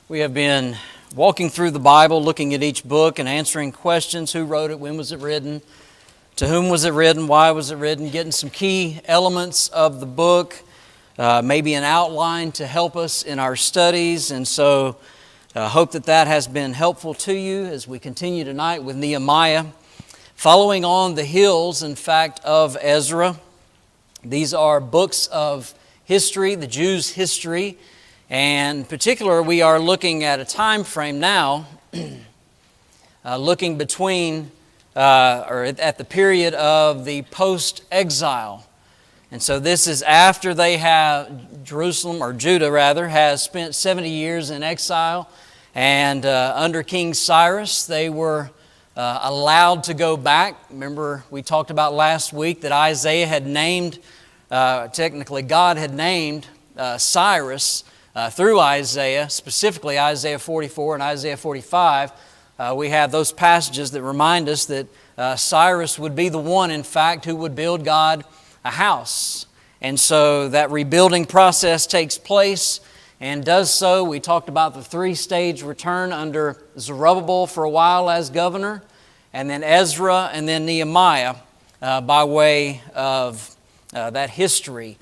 We have been walking through the Bible, looking at each book and answering questions. Who wrote it? When was it written? To whom was it written? Why was it written? Getting some key elements of the book, maybe an outline to help us in our studies. And so I hope that has been helpful to you as we continue tonight with Nehemiah. Following on the heels, in fact, of Ezra. These are books of history, the Jews' history. And in particular, we are looking at a time frame now, looking between, or at the period of the post-exile. And so this is after they have, Jerusalem, or Judah rather, has spent 70 years in exile. And under King Cyrus, they were allowed to go back. Remember, we talked about last week that Isaiah had named, technically God had named Cyrus through Isaiah, specifically Isaiah 44 and Isaiah 45. We have those passages that remind us that Cyrus would be the one, in fact, who would build God a house. And so that rebuilding process takes place and does so. We talked about the three-stage return under Zerubbabel for a while as governor, and then Ezra, and then Nehemiah by way of that history.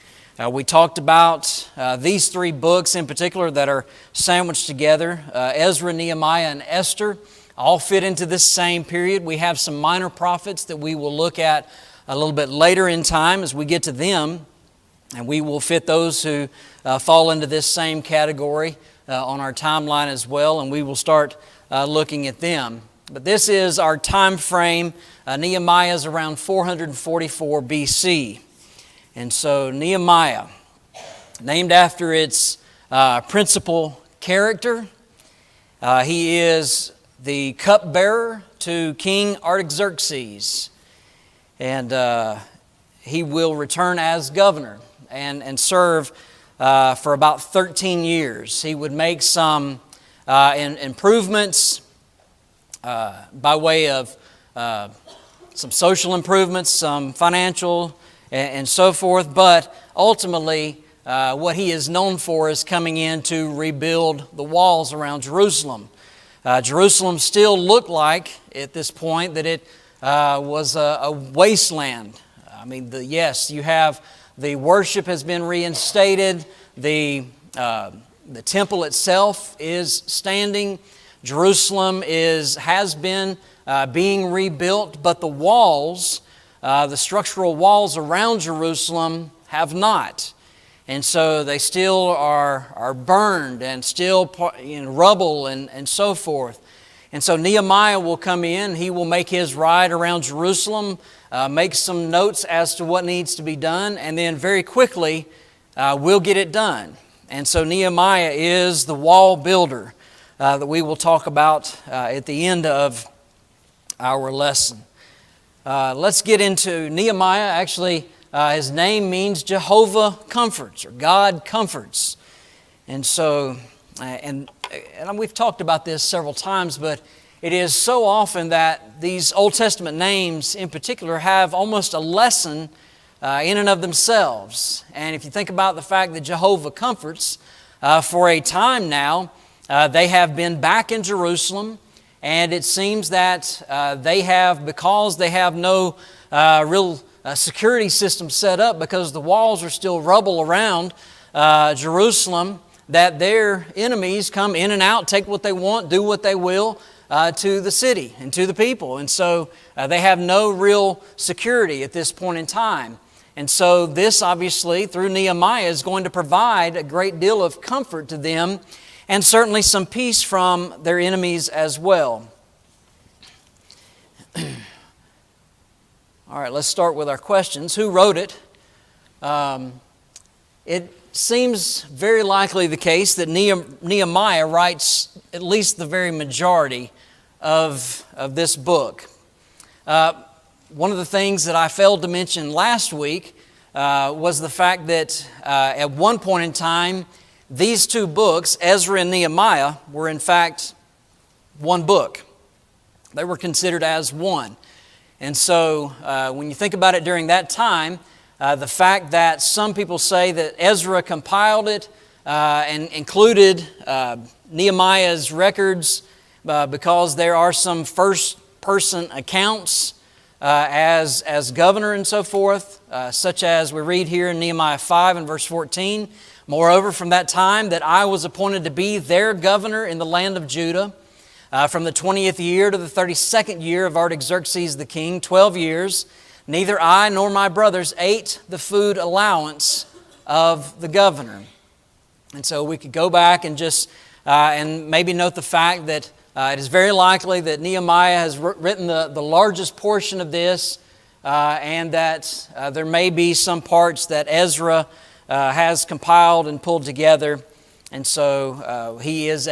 We talked about these three books in particular that are sandwiched together. Ezra, Nehemiah, and Esther all fit into this same period. We have some minor prophets that we will look at a little bit later in time as we get to them. And we will fit those who fall into this same category on our timeline as well. And we will start looking at them. But this is our time frame. Nehemiah is around 444 BC. And so Nehemiah, named after its principal character, he is the cupbearer to King Artaxerxes. And he will return as governor and serve for about 13 years. He would make some improvements by way of some social improvements, some financial and so forth, but ultimately what he is known for is coming in to rebuild the walls around Jerusalem. Jerusalem still looked like, at this point, that it was a wasteland. I mean, yes, you have the worship has been reinstated, the temple itself is standing, Jerusalem has been being rebuilt, but the walls, the structural walls around Jerusalem have not. And so they still are burned and still in rubble and so forth. And so Nehemiah will come in, he will make his ride around Jerusalem, make some notes as to what needs to be done, and then very quickly we'll get it done. And so Nehemiah is the wall builder that we will talk about at the end of our lesson. Let's get into Nehemiah. Actually, his name means Jehovah comforts, or God comforts. And so, and we've talked about this several times, but it is so often that these Old Testament names in particular have almost a lesson in and of themselves. And if you think about the fact that Jehovah comforts, for a time now, they have been back in Jerusalem, and it seems that because they have no real security system set up, because the walls are still rubble around Jerusalem, that their enemies come in and out, take what they want, do what they will to the city and to the people. And so they have no real security at this point in time. And so this, obviously, through Nehemiah, is going to provide a great deal of comfort to them, and certainly some peace from their enemies as well. All right, let's start with our questions. Who wrote it? It seems very likely the case that Nehemiah writes at least the very majority of this book. One of the things that I failed to mention last week was the fact that at one point in time, these two books, Ezra and Nehemiah, were in fact one book. They were considered as one. And so when you think about it during that time, the fact that some people say that Ezra compiled it and included Nehemiah's records because there are some first-person accounts as governor and so forth, such as we read here in Nehemiah 5 and verse 14. Moreover, from that time that I was appointed to be their governor in the land of Judah, from the 20th year to the 32nd year of Artaxerxes the king, 12 years, neither I nor my brothers ate the food allowance of the governor. And so we could go back and just and maybe note the fact that it is very likely that Nehemiah has written the largest portion of this, and that there may be some parts that Ezra has compiled and pulled together. And so he was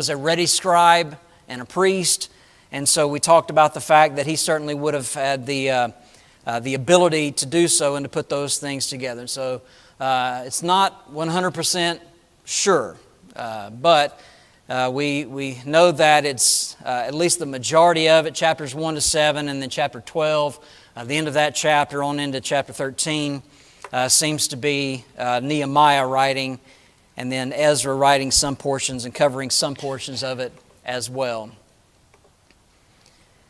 a ready scribe and a priest, and so we talked about the fact that he certainly would have had the ability to do so and to put those things together. So it's not 100% sure, but we know that it's at least the majority of it, chapters 1 to 7, and then chapter 12, the end of that chapter on into chapter 13, seems to be Nehemiah writing, and then Ezra writing some portions and covering some portions of it as well.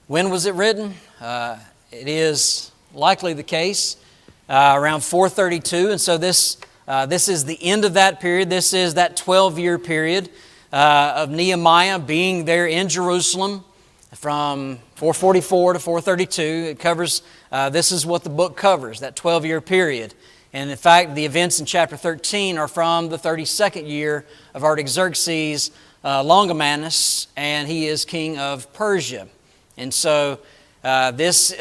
When was it written? It is likely the case around 432, and so this is the end of that period. This is that 12-year period of Nehemiah being there in Jerusalem from 444 to 432. It covers, this is what the book covers, that 12-year period. And in fact, the events in chapter 13 are from the 32nd year of Artaxerxes Longimanus, and he is king of Persia. And so this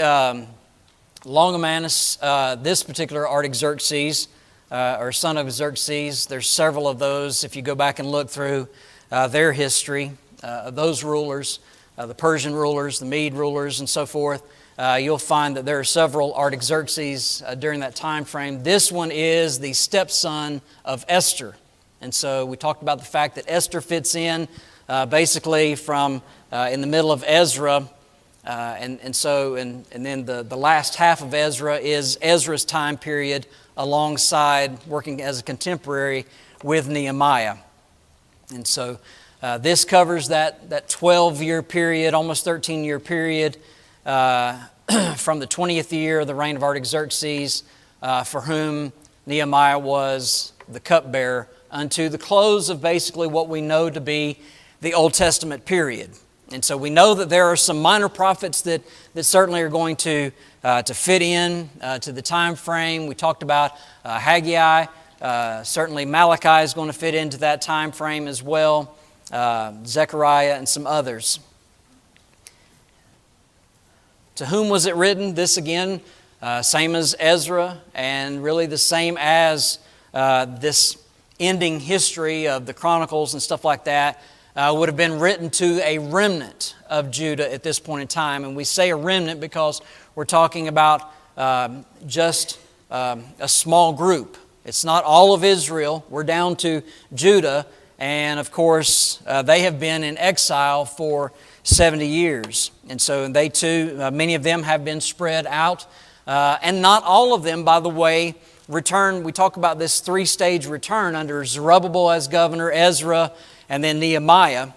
Longimanus, this particular Artaxerxes, or son of Xerxes, there's several of those if you go back and look through their history of those rulers, the Persian rulers, the Mede rulers, and so forth. You'll find that there are several Artaxerxes during that time frame. This one is the stepson of Esther. And so we talked about the fact that Esther fits in basically from in the middle of Ezra. And then the last half of Ezra is Ezra's time period alongside working as a contemporary with Nehemiah. And so this covers that 12-year period, almost 13-year period from the 20th year of the reign of Artaxerxes, for whom Nehemiah was the cupbearer unto the close of basically what we know to be the Old Testament period. And so we know that there are some minor prophets that certainly are going to fit in to the time frame. We talked about Haggai. Certainly Malachi is going to fit into that time frame as well. Zechariah and some others. To whom was it written? This again, same as Ezra, and really the same as this ending history of the Chronicles and stuff like that. Would have been written to a remnant of Judah at this point in time. And we say a remnant because we're talking about just a small group. It's not all of Israel. We're down to Judah. And of course, they have been in exile for 70 years. And so they too, many of them have been spread out. And not all of them, by the way, return. We talk about this three-stage return under Zerubbabel as governor, Ezra, and then Nehemiah.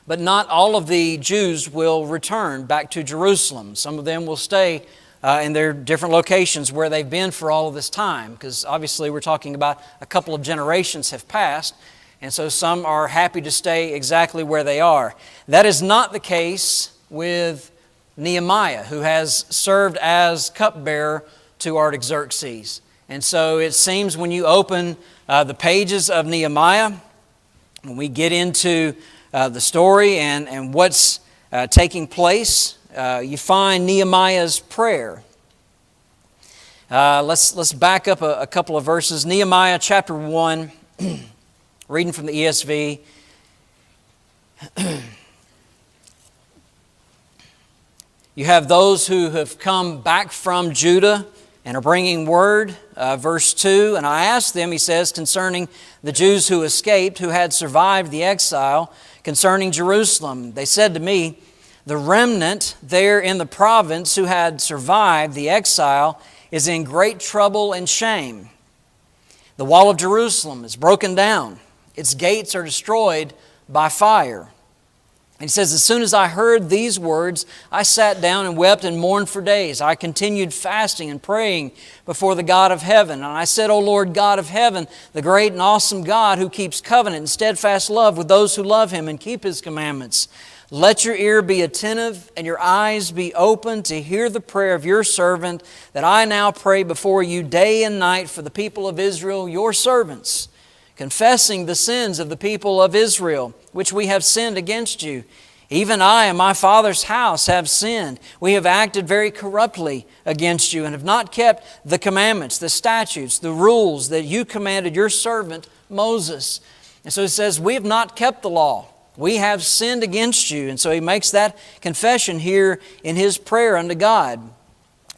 But not all of the Jews will return back to Jerusalem. Some of them will stay in their different locations where they've been for all of this time, because obviously we're talking about a couple of generations have passed, and so some are happy to stay exactly where they are. That is not the case with Nehemiah, who has served as cupbearer to Artaxerxes. And so it seems when you open the pages of Nehemiah, when we get into the story and what's taking place, you find Nehemiah's prayer. Let's back up a couple of verses. Nehemiah chapter 1, reading from the ESV. You have those who have come back from Judah and are bringing word. Verse 2, and I asked them, he says, concerning the Jews who escaped, who had survived the exile, concerning Jerusalem. They said to me, the remnant there in the province who had survived the exile is in great trouble and shame. The wall of Jerusalem is broken down. Its gates are destroyed by fire. And he says, as soon as I heard these words, I sat down and wept and mourned for days. I continued fasting and praying before the God of heaven. And I said, O Lord God of heaven, the great and awesome God who keeps covenant and steadfast love with those who love Him and keep His commandments, let your ear be attentive and your eyes be open to hear the prayer of your servant, that I now pray before you day and night for the people of Israel, your servants, confessing the sins of the people of Israel, which we have sinned against you. Even I and my father's house have sinned. We have acted very corruptly against you and have not kept the commandments, the statutes, the rules that you commanded your servant Moses. And so he says, we have not kept the law. We have sinned against you. And so he makes that confession here in his prayer unto God.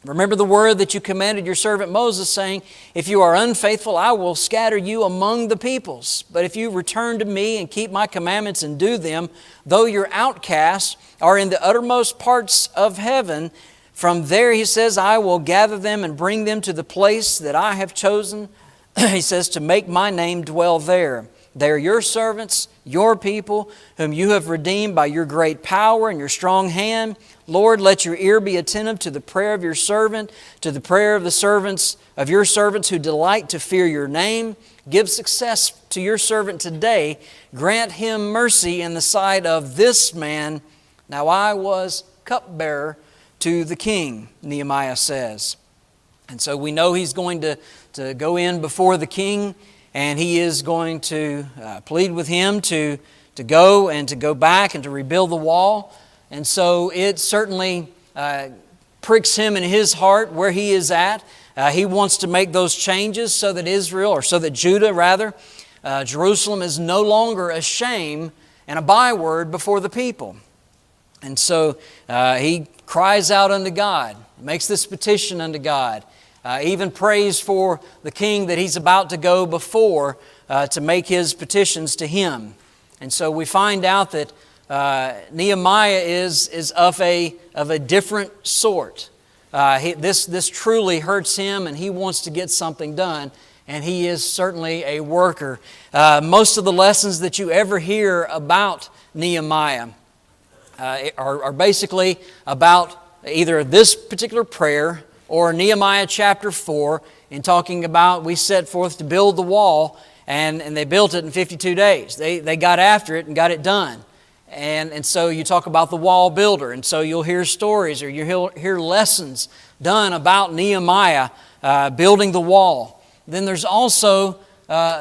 Remember the word that you commanded your servant Moses, saying, if you are unfaithful, I will scatter you among the peoples. But if you return to me and keep my commandments and do them, though your outcasts are in the uttermost parts of heaven, from there, he says, I will gather them and bring them to the place that I have chosen, he says, to make my name dwell there. They are your servants, your people, whom you have redeemed by your great power and your strong hand. Lord, let your ear be attentive to the prayer of your servant, to the prayer of the servants of your servants who delight to fear your name. Give success to your servant today. Grant him mercy in the sight of this man. Now I was cupbearer to the king, Nehemiah says. And so we know he's going to go in before the king, and he is going to plead with him to go and to go back and to rebuild the wall. And so it certainly pricks him in his heart where he is at. He wants to make those changes so that Judah, Jerusalem is no longer a shame and a byword before the people. And so he cries out unto God, makes this petition unto God. Even prays for the king that he's about to go before to make his petitions to him. And so we find out that Nehemiah is of a different sort. This truly hurts him, and he wants to get something done, and he is certainly a worker. Most of the lessons that you ever hear about Nehemiah are basically about either this particular prayer or Nehemiah chapter 4, in talking about we set forth to build the wall, and they built it in 52 days. They got after it and got it done. And so you talk about the wall builder, and so you'll hear stories or you'll hear lessons done about Nehemiah building the wall. Then there's also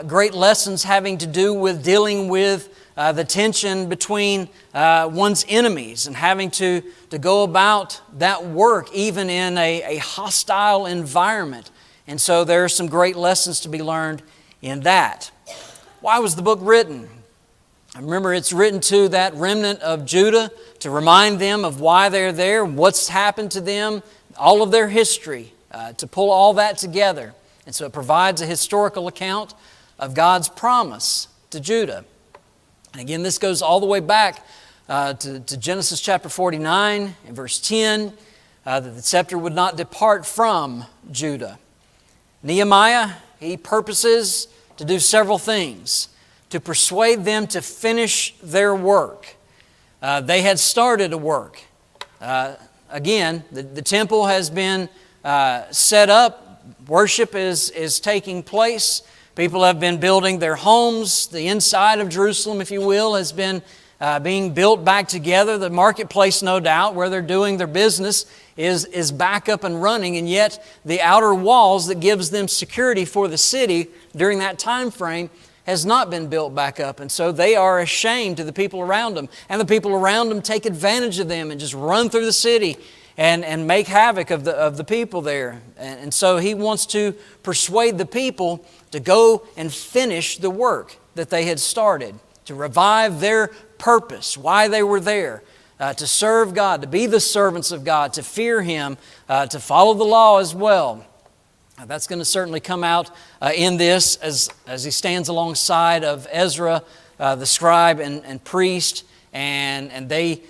great lessons having to do with dealing with the tension between one's enemies and having to go about that work even in a hostile environment. And so there are some great lessons to be learned in that. Why was the book written? I remember it's written to that remnant of Judah to remind them of why they're there, what's happened to them, all of their history, to pull all that together. And so it provides a historical account of God's promise to Judah. And again, this goes all the way back to Genesis chapter 49 and verse 10, that the scepter would not depart from Judah. Nehemiah, he purposes to do several things to persuade them to finish their work. They had started a work. Again, the temple has been set up. Worship is taking place. People have been building their homes. The inside of Jerusalem, if you will, has been being built back together. The marketplace, no doubt, where they're doing their business is back up and running. And yet the outer walls that gives them security for the city during that time frame has not been built back up. And so they are ashamed to the people around them. And the people around them take advantage of them and just run through the city and make havoc of the people there. And so he wants to persuade the people to go and finish the work that they had started, to revive their purpose, why they were there, to serve God, to be the servants of God, to fear Him, to follow the law as well. That's going to certainly come out in this as he stands alongside of Ezra, the scribe and priest, and they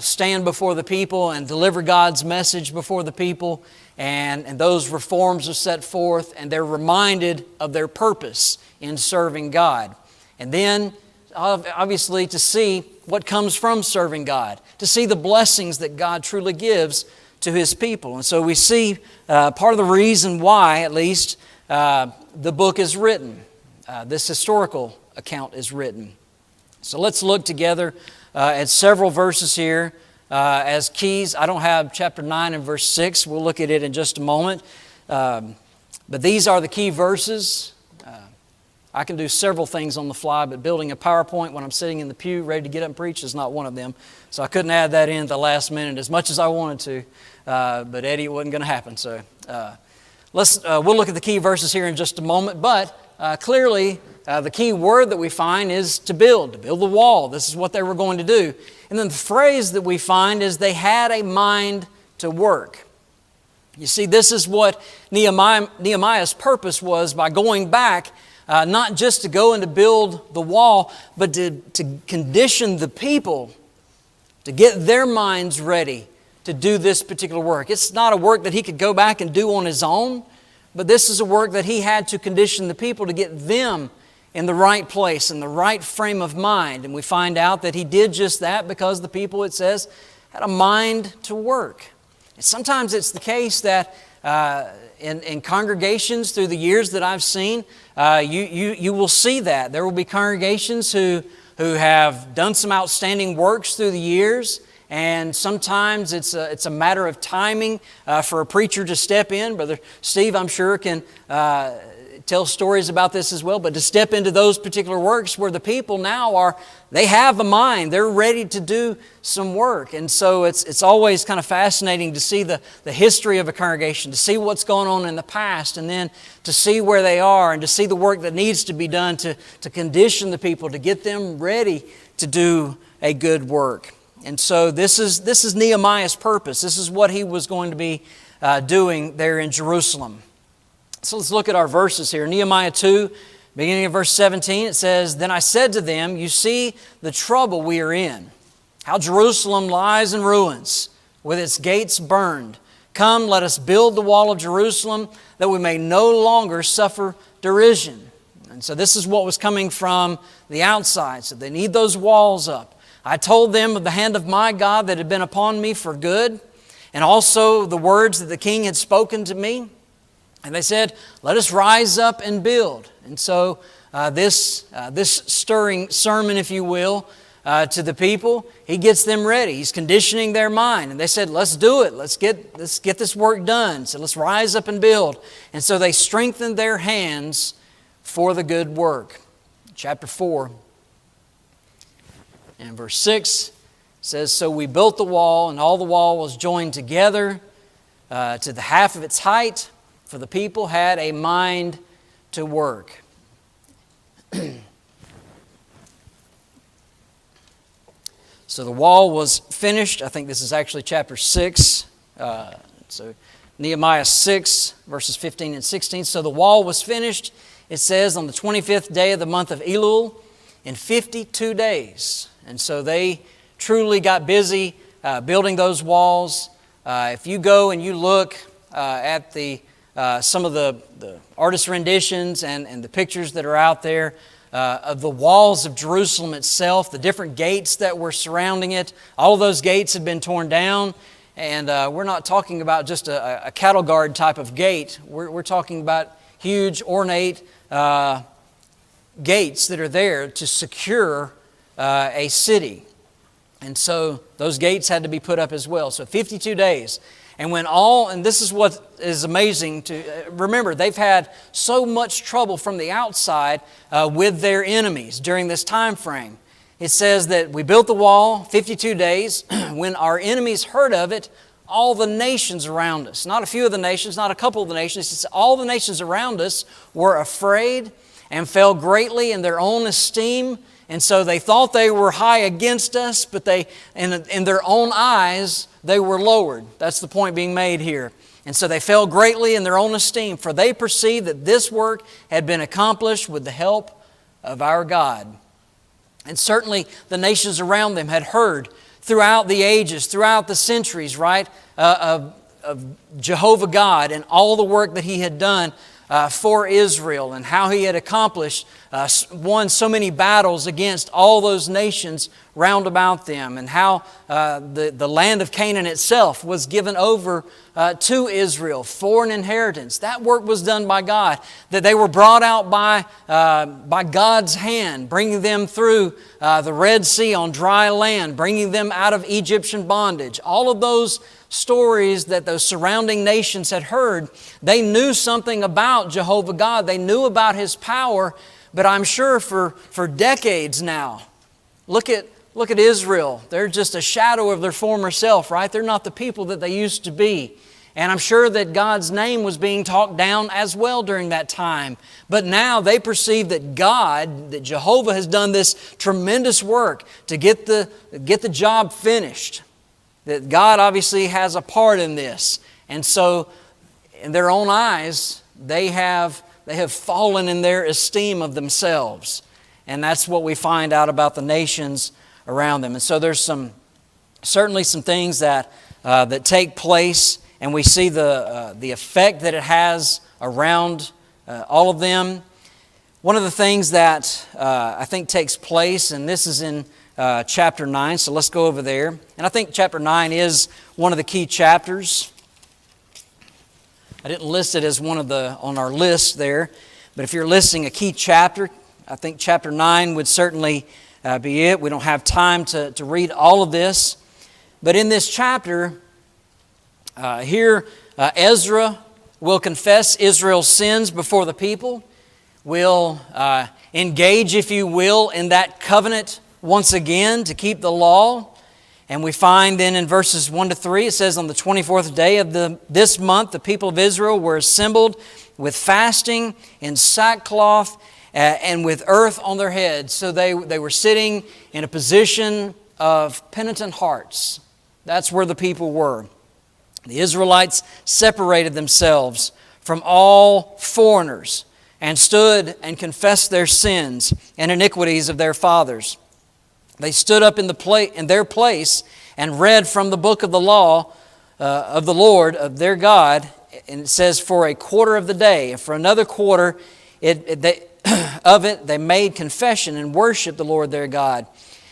stand before the people and deliver God's message before the people, and those reforms are set forth, and they're reminded of their purpose in serving God. And then, obviously, to see what comes from serving God, to see the blessings that God truly gives to His people. And so we see part of the reason why, at least, the book is written. This historical account is written. So let's look together at several verses here as keys. I don't have chapter 9 and verse 6. We'll look at it in just a moment. But these are the key verses. I can do several things on the fly, but building a PowerPoint when I'm sitting in the pew ready to get up and preach is not one of them. So I couldn't add that in at the last minute as much as I wanted to. But Eddie, it wasn't going to happen. So we'll look at the key verses here in just a moment. But clearly, the key word that we find is to build the wall. This is what they were going to do. And then the phrase that we find is they had a mind to work. You see, this is what Nehemiah's purpose was by going back, not just to go and to build the wall, but to condition the people to get their minds ready to do this particular work. It's not a work that he could go back and do on his own, but this is a work that he had to condition the people to get them in the right place, in the right frame of mind. And we find out that he did just that because the people, it says, had a mind to work. And sometimes it's the case that in congregations through the years that I've seen, you will see that. There will be congregations who have done some outstanding works through the years, and sometimes it's a matter of timing for a preacher to step in. Brother Steve, I'm sure, can tell stories about this as well, but to step into those particular works where the people now they have a mind, they're ready to do some work. And so it's always kind of fascinating to see the history of a congregation, to see what's going on in the past, and then to see where they are and to see the work that needs to be done to condition the people, to get them ready to do a good work. And so this is Nehemiah's purpose. This is what he was going to be doing there in Jerusalem. So let's look at our verses here. Nehemiah 2, beginning of verse 17, it says, "Then I said to them, you see the trouble we are in, how Jerusalem lies in ruins, with its gates burned. Come, let us build the wall of Jerusalem, that we may no longer suffer derision." And so this is what was coming from the outside. So they need those walls up. "I told them of the hand of my God that had been upon me for good, and also the words that the king had spoken to me. And they said, let us rise up and build." And so this stirring sermon, if you will, to the people, he gets them ready. He's conditioning their mind. And they said, let's do it. Let's get this work done. So let's rise up and build. And so they strengthened their hands for the good work. Chapter 4 and verse 6 says, "So we built the wall, and all the wall was joined together to the half of its height, for the people had a mind to work." So the wall was finished. I think this is actually chapter 6. So Nehemiah 6, verses 15 and 16. "So the wall was finished," it says, "on the 25th day of the month of Elul, in 52 days. And so they truly got busy building those walls. If you go and you look at some of the artist renditions and the pictures that are out there of the walls of Jerusalem itself, the different gates that were surrounding it, all of those gates had been torn down. And we're not talking about just a cattle guard type of gate. We're talking about huge, ornate gates that are there to secure a city. And so those gates had to be put up as well. So 52 days. And this is what is amazing to remember, they've had so much trouble from the outside with their enemies during this time frame. It says that we built the wall 52 days. When our enemies heard of it, all the nations around us, not a few of the nations, not a couple of the nations, it's all the nations around us were afraid and fell greatly in their own esteem. And so they thought they were high against us, but in their own eyes, they were lowered. That's the point being made here. And so they fell greatly in their own esteem, for they perceived that this work had been accomplished with the help of our God. And certainly the nations around them had heard throughout the ages, throughout the centuries, right, of Jehovah God and all the work that He had done for Israel, and how He had accomplished, won so many battles against all those nations round about them, and how the land of Canaan itself was given over to Israel for an inheritance. That work was done by God, that they were brought out by God's hand, bringing them through the Red Sea on dry land, bringing them out of Egyptian bondage. All of those stories that those surrounding nations had heard, they knew something about Jehovah God. They knew about His power, but I'm sure for decades now, look at Israel. They're just a shadow of their former self, right? They're not the people that they used to be. And I'm sure that God's name was being talked down as well during that time. But now they perceive that that Jehovah has done this tremendous work to get the job finished. That God obviously has a part in this. And so, in their own eyes, they have fallen in their esteem of themselves. And that's what we find out about the nations around them. And so there's certainly some things that take place, and we see the effect that it has around all of them. One of the things that I think takes place, and this is in chapter 9, so let's go over there. And I think chapter 9 is one of the key chapters. I didn't list it as on our list there, but if you're listing a key chapter, I think chapter 9 would certainly be it. We don't have time to read all of this, but in this chapter, here Ezra will confess Israel's sins before the people, will engage, if you will, in that covenant once again to keep the law. And we find then in verses 1 to 3, it says, on the 24th day of this month, the people of Israel were assembled with fasting in sackcloth and with earth on their heads. So they were sitting in a position of penitent hearts. That's where the people were. The Israelites separated themselves from all foreigners and stood and confessed their sins and iniquities of their fathers. They stood up in their place and read from the book of the law of the Lord, of their God. And it says, for a quarter of the day. And for another quarter they made confession and worshiped the Lord their God.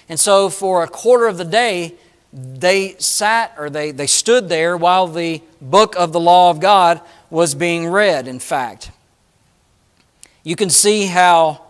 And so for a quarter of the day, they stood there while the book of the law of God was being read, in fact. You can see how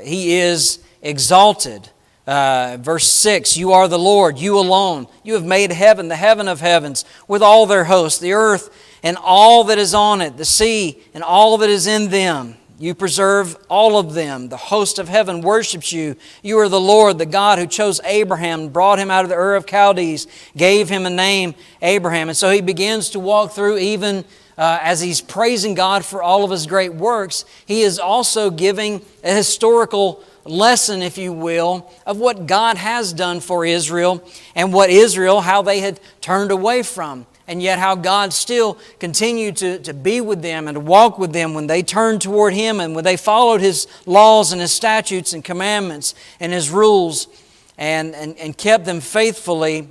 He is exalted. Verse 6, you are the Lord, you alone. You have made heaven, the heaven of heavens, with all their hosts, the earth and all that is on it, the sea and all that is in them. You preserve all of them. The host of heaven worships you. You are the Lord, the God who chose Abraham and brought him out of the Ur of Chaldees, gave him a name, Abraham. And so he begins to walk through, even as he's praising God for all of His great works, he is also giving a historical lesson, if you will, of what God has done for Israel and what Israel, how they had turned away from. And yet how God still continued to be with them and to walk with them when they turned toward Him and when they followed His laws and His statutes and commandments and His rules and kept them faithfully.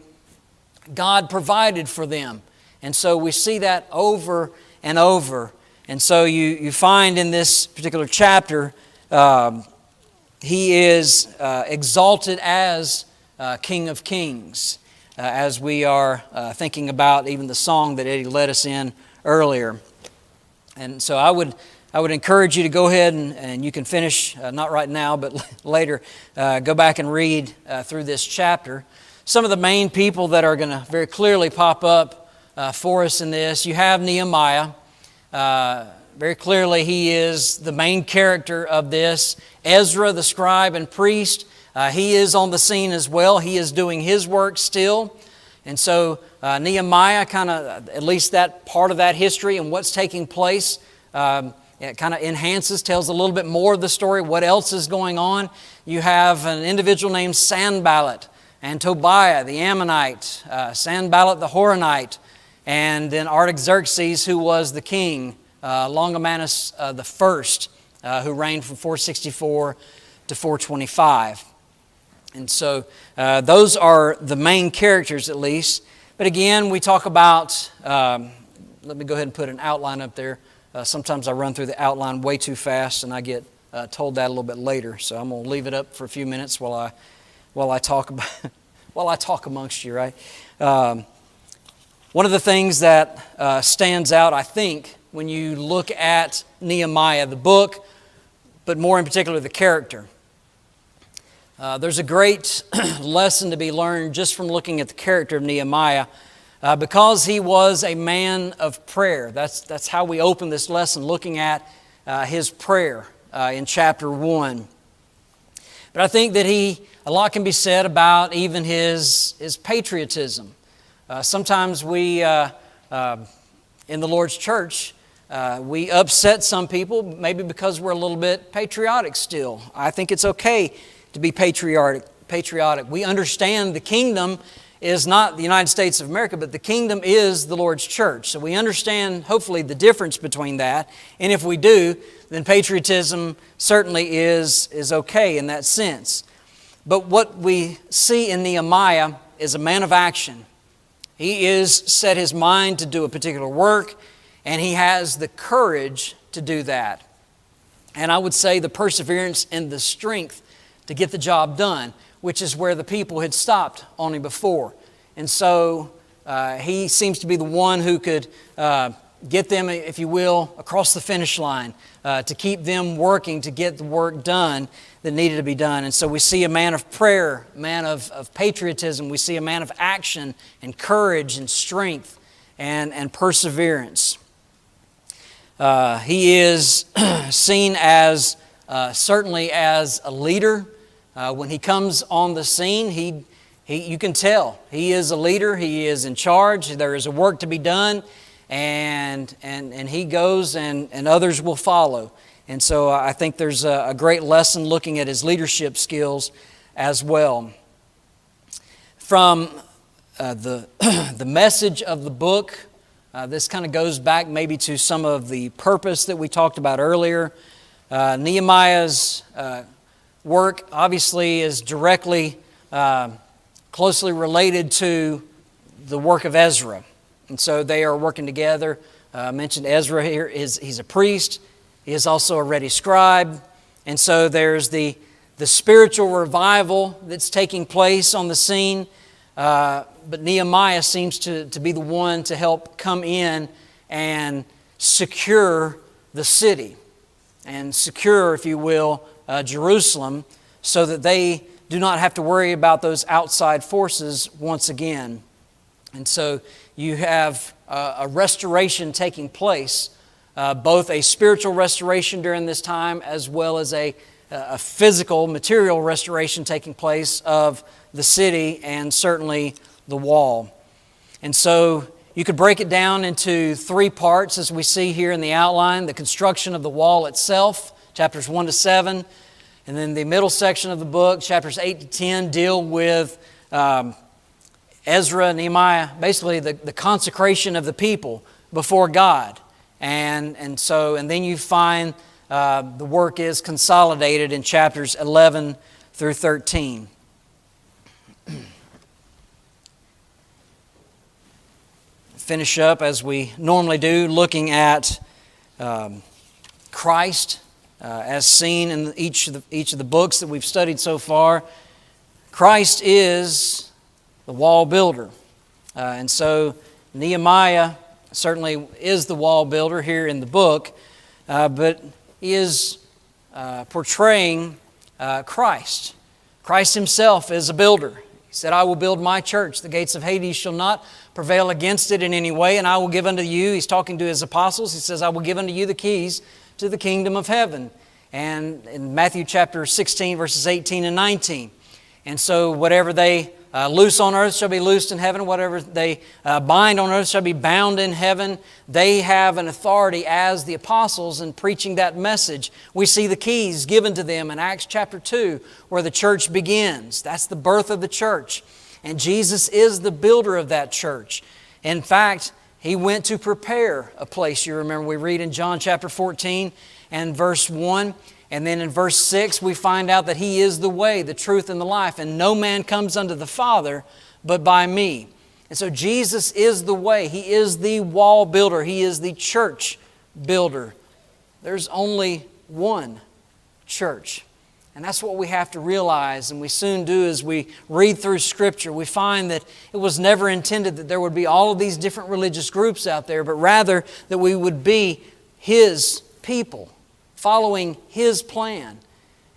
God provided for them. And so we see that over and over. And so you find in this particular chapter, He is exalted as King of Kings. As we are thinking about even the song that Eddie led us in earlier. And so I would encourage you to go ahead and you can finish, not right now, but later, go back and read through this chapter. Some of the main people that are going to very clearly pop up for us in this, you have Nehemiah. Very clearly he is the main character of this. Ezra, the scribe and priest, he is on the scene as well. He is doing his work still. And so Nehemiah kind of, at least that part of that history and what's taking place, it kind of enhances, tells a little bit more of the story, what else is going on. You have an individual named Sanballat and Tobiah, the Ammonite, Sanballat the Horonite, and then Artaxerxes, who was the king, Longomanus the first, who reigned from 464 to 425. And so those are the main characters at least. But again, we talk about, let me go ahead and put an outline up there. Sometimes I run through the outline way too fast and I get told that a little bit later. So I'm going to leave it up for a few minutes while I talk about while I talk amongst you, right? One of the things that stands out, I think, when you look at Nehemiah, the book, but more in particular the character, there's a great lesson to be learned just from looking at the character of Nehemiah because he was a man of prayer. That's how we open this lesson, looking at his prayer in chapter 1. But I think that a lot can be said about even his patriotism. Sometimes we, in the Lord's church, we upset some people maybe because we're a little bit patriotic still. I think it's okay to be patriotic. We understand the kingdom is not the United States of America, but the kingdom is the Lord's church. So we understand, hopefully, the difference between that. And if we do, then patriotism certainly is okay in that sense. But what we see in Nehemiah is a man of action. He is set his mind to do a particular work, and he has the courage to do that. And I would say the perseverance and the strength to get the job done, which is where the people had stopped on him before. And so he seems to be the one who could get them, if you will, across the finish line, to keep them working, to get the work done that needed to be done. And so we see a man of prayer, a man of patriotism. We see a man of action and courage and strength and perseverance. He is seen as certainly as a leader. When he comes on the scene, you can tell he is a leader. He is in charge. There is a work to be done, and he goes, and others will follow. And so I think there's a great lesson looking at his leadership skills as well. From the message of the book, this kind of goes back maybe to some of the purpose that we talked about earlier. Nehemiah's work obviously is directly, closely related to the work of Ezra. And so they are working together. I mentioned Ezra here, he's a priest. He is also a ready scribe. And so there's the spiritual revival that's taking place on the scene. But Nehemiah seems to be the one to help come in and secure the city and secure, if you will, Jerusalem, so that they do not have to worry about those outside forces once again. And so you have a restoration taking place, both a spiritual restoration during this time as well as a physical, material restoration taking place of the city and certainly the wall. And so you could break it down into three parts as we see here in the outline: the construction of the wall itself, chapters 1 to 7, and then the middle section of the book, chapters 8 to 10, deal with Ezra, Nehemiah, basically the consecration of the people before God. And then you find the work is consolidated in chapters 11 through 13. Finish up as we normally do, looking at Christ as seen in each of the books that we've studied so far. Christ is the wall builder. And so Nehemiah certainly is the wall builder here in the book, but he is portraying Christ. Christ himself is a builder. He said, "I will build my church. The gates of Hades shall not prevail against it in any way, and I will give unto you," he's talking to his apostles, he says, "I will give unto you the keys to the kingdom of heaven." And in Matthew chapter 16, verses 18 and 19. And so whatever they loose on earth shall be loosed in heaven. Whatever they bind on earth shall be bound in heaven. They have an authority as the apostles in preaching that message. We see the keys given to them in Acts chapter 2, where the church begins. That's the birth of the church. And Jesus is the builder of that church. In fact, He went to prepare a place. You remember we read in John chapter 14 and verse 1, And then in verse 6, we find out that He is the way, the truth, and the life, and no man comes unto the Father but by me. And so Jesus is the way. He is the wall builder. He is the church builder. There's only one church. And that's what we have to realize, and we soon do as we read through Scripture. We find that it was never intended that there would be all of these different religious groups out there, but rather that we would be His people, following His plan.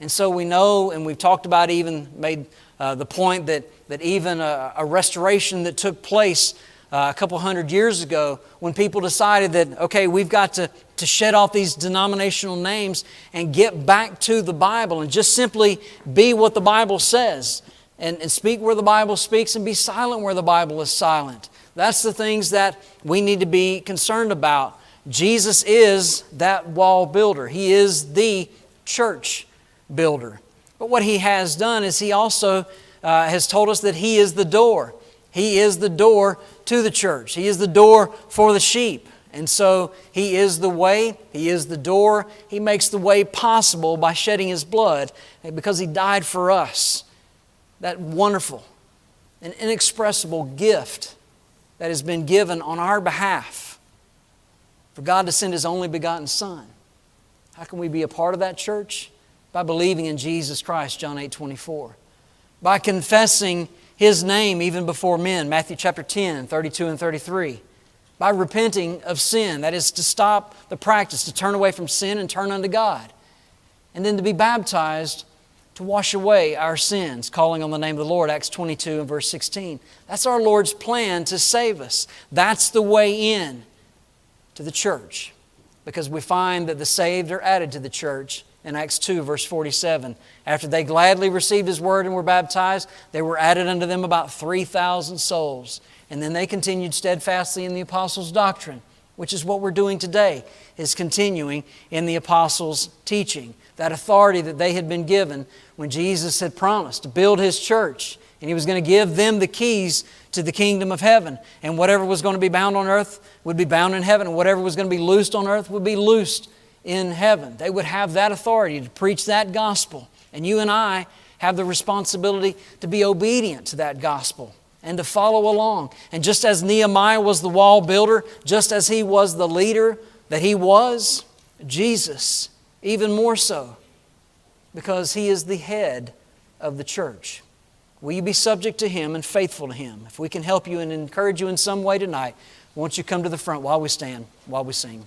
And so we know, and we've talked about, even made the point that even a restoration that took place a couple hundred years ago, when people decided that, okay, we've got to shed off these denominational names and get back to the Bible and just simply be what the Bible says and speak where the Bible speaks and be silent where the Bible is silent. That's the things that we need to be concerned about. Jesus is that wall builder. He is the church builder. But what He has done is He also has told us that He is the door. He is the door to the church. He is the door for the sheep. And so He is the way. He is the door. He makes the way possible by shedding His blood because He died for us. That wonderful and inexpressible gift that has been given on our behalf for God to send His only begotten Son. How can we be a part of that church? By believing in Jesus Christ, John 8:24. By confessing His name even before men, Matthew chapter 10, 32 and 33. By repenting of sin, that is to stop the practice, to turn away from sin and turn unto God. And then to be baptized to wash away our sins, calling on the name of the Lord, Acts 22 and verse 16. That's our Lord's plan to save us. That's the way in to the church. Because we find that the saved are added to the church in Acts 2, verse 47. After they gladly received His word and were baptized, there were added unto them about 3,000 souls. And then they continued steadfastly in the apostles' doctrine, which is what we're doing today, is continuing in the apostles' teaching. That authority that they had been given when Jesus had promised to build His church. And He was going to give them the keys to the kingdom of heaven. And whatever was going to be bound on earth would be bound in heaven. And whatever was going to be loosed on earth would be loosed in heaven. They would have that authority to preach that gospel. And you and I have the responsibility to be obedient to that gospel and to follow along. And just as Nehemiah was the wall builder, just as he was the leader that he was, Jesus, even more so, because He is the head of the church. Will you be subject to Him and faithful to Him? If we can help you and encourage you in some way tonight, won't you come to the front while we stand, while we sing?